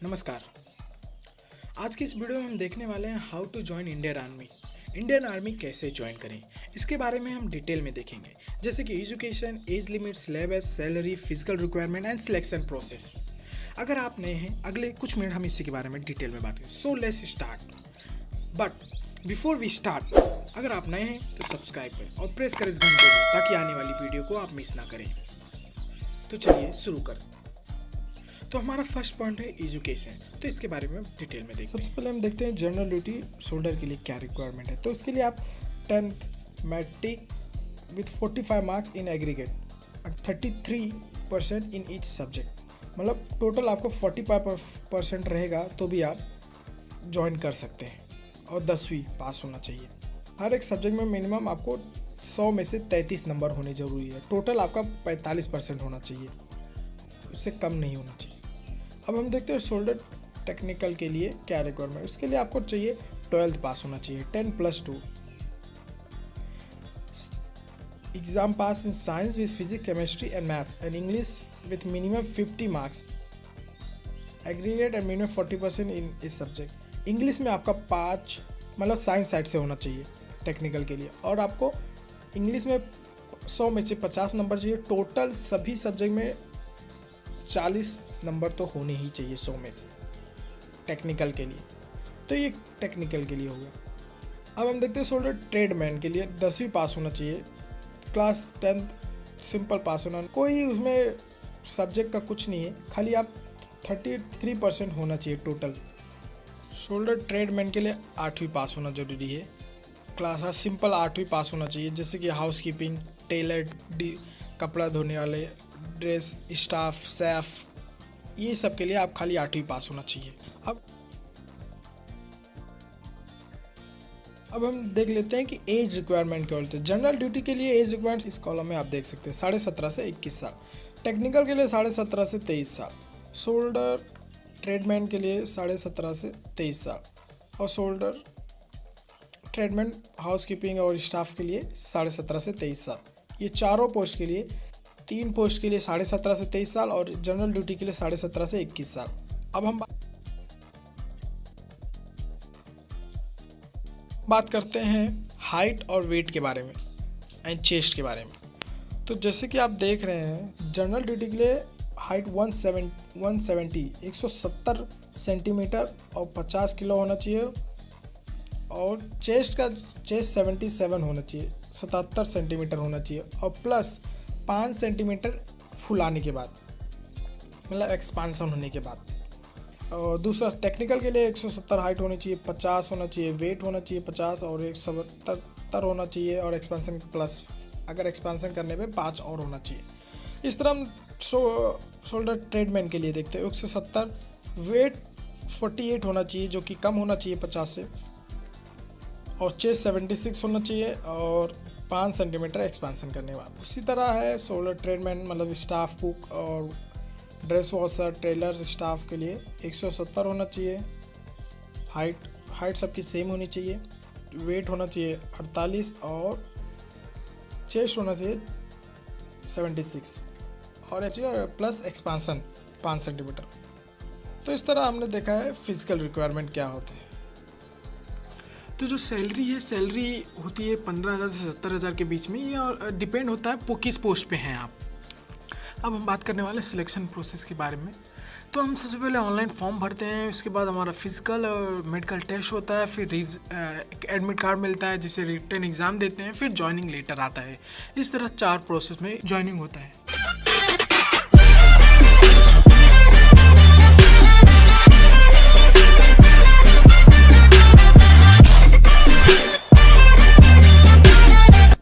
नमस्कार। आज की इस वीडियो में हम देखने वाले हैं how to join Indian army. Indian army कैसे ज्वाइन करें, इसके बारे में हम डिटेल में देखेंगे, जैसे कि education, age limit, syllabus, salary, physical requirement and selection process. अगर आप नए हैं, अगले कुछ मिनट हम इसी के बारे में डिटेल में बात करें। So let's start. But before we start, अगर आप नए हैं तो सब्सक्राइब करें और प्रेस करें इस घंटे को, ताकि आने वाली वीडियो को आप मिस ना करें। तो चलिए शुरू करते हैं। तो हमारा फर्स्ट पॉइंट है एजुकेशन। तो इसके बारे में डिटेल में देखते हैं। सबसे पहले हम देखते हैं जनरल ड्यूटी शोल्डर के लिए क्या रिक्वायरमेंट है। तो इसके लिए आप 10th matric with 45 marks in aggregate और 33% इन ईच सब्जेक्ट, मतलब टोटल आपको 45% रहेगा तो भी आप ज्वाइन कर सकते हैं। और 10वीं पास होना चाहिए। हर एक सब्जेक्ट में मिनिमम आपको 100 में से 33 नंबर होने ज़रूरी है। टोटल आपका 45% होना चाहिए, उससे कम नहीं होना चाहिए। अब हम देखते हैं शोल्डर टेक्निकल के लिए क्या रिक्वायरमेंट है। उसके लिए आपको चाहिए 12th पास होना चाहिए, 10+2 exam pass in science with physics, chemistry and math and English with minimum 50 marks aggregate and minimum 40% इन इस सब्जेक्ट। इंग्लिश में आपका 5, मतलब साइंस साइड से होना चाहिए टेक्निकल के लिए। और आपको इंग्लिश में 100 में से 50 नंबर चाहिए। टोटल सभी सब्जेक्ट में 40 नंबर तो होने ही चाहिए 100 में से टेक्निकल के लिए। तो ये टेक्निकल के लिए हो गया। अब हम देखते हैं शोल्डर ट्रेडमैन के लिए 10वीं पास होना चाहिए, क्लास 10th सिंपल पास होना, कोई उसमें सब्जेक्ट का कुछ नहीं है, खाली आप 33% होना चाहिए टोटल। शोल्डर ट्रेडमैन के लिए 8वीं पास होना ज़रूरी है, क्लास सिंपल 8वीं पास होना चाहिए, जैसे कि हाउस कीपिंग, टेलर, कपड़ा धोने वाले, ड्रेस स्टाफ, सेफ, ये सब के लिए आप खाली 8वीं पास होना चाहिए। अब हम देख लेते हैं कि एज रिक्वायरमेंट क्या होते हैं। जनरल ड्यूटी के लिए एज रिक्वायरमेंट इस कॉलम में आप देख सकते हैं 17.5 से 21 साल, टेक्निकल के लिए 17.5 से 23 साल, शोल्डर ट्रेडमैन के लिए 17.5 से 23 साल, और शोल्डर ट्रेडमैन, हाउस कीपिंग और स्टाफ के लिए 17.5 से 23 साल। ये चारों पोस्ट के लिए, 3 पोस्ट के लिए 17.5 से 23 साल और जनरल ड्यूटी के लिए 17.5 से 21 साल। अब हम बात करते हैं हाइट और वेट के बारे में एंड चेस्ट के बारे में। तो जैसे कि आप देख रहे हैं, जनरल ड्यूटी के लिए हाइट 170 सेंटीमीटर और 50 किलो होना चाहिए, और चेस्ट 77 होना चाहिए, 77 सेंटीमीटर होना चाहिए, और प्लस 5 सेंटीमीटर फुलाने के बाद, मतलब एक्सपांसन होने के बाद। और दूसरा टेक्निकल के लिए 170 हाइट होनी चाहिए, 50 होना चाहिए, वेट होना चाहिए 50 और 177 होना चाहिए, और एक्सपांसन प्लस अगर एक्सपांसन करने पे 5 और होना चाहिए। इस तरह हम शोल्डर ट्रेडमैन के लिए देखते हैं 170, वेट 48 होना चाहिए, जो कि कम होना चाहिए 50 से, और चेस्ट 76 होना चाहिए, और 5 सेंटीमीटर एक्सपांसन करने के बाद। उसी तरह है शोल्डर ट्रेडमैन, मतलब स्टाफ कुक और ड्रेस वॉशर, टेलर स्टाफ के लिए 170 होना चाहिए, हाइट सबकी सेम होनी चाहिए, वेट होना चाहिए 48, और चेस्ट होना चाहिए 76, और प्लस एक्सपांसन 5 सेंटीमीटर। तो इस तरह हमने देखा है फिजिकल रिक्वायरमेंट क्या होते हैं। तो जो सैलरी है, सैलरी होती है 15,000 से 70,000 के बीच में, ये और डिपेंड होता है किस पोस्ट पे हैं आप। अब हम बात करने वाले सिलेक्शन प्रोसेस के बारे में। तो हम सबसे पहले ऑनलाइन फॉर्म भरते हैं, उसके बाद हमारा फिजिकल और मेडिकल टेस्ट होता है, फिर एडमिट कार्ड मिलता है जिसे रिटन एग्ज़ाम देते हैं, फिर ज्वाइनिंग लेटर आता है। इस तरह 4 प्रोसेस में ज्वाइनिंग होता है।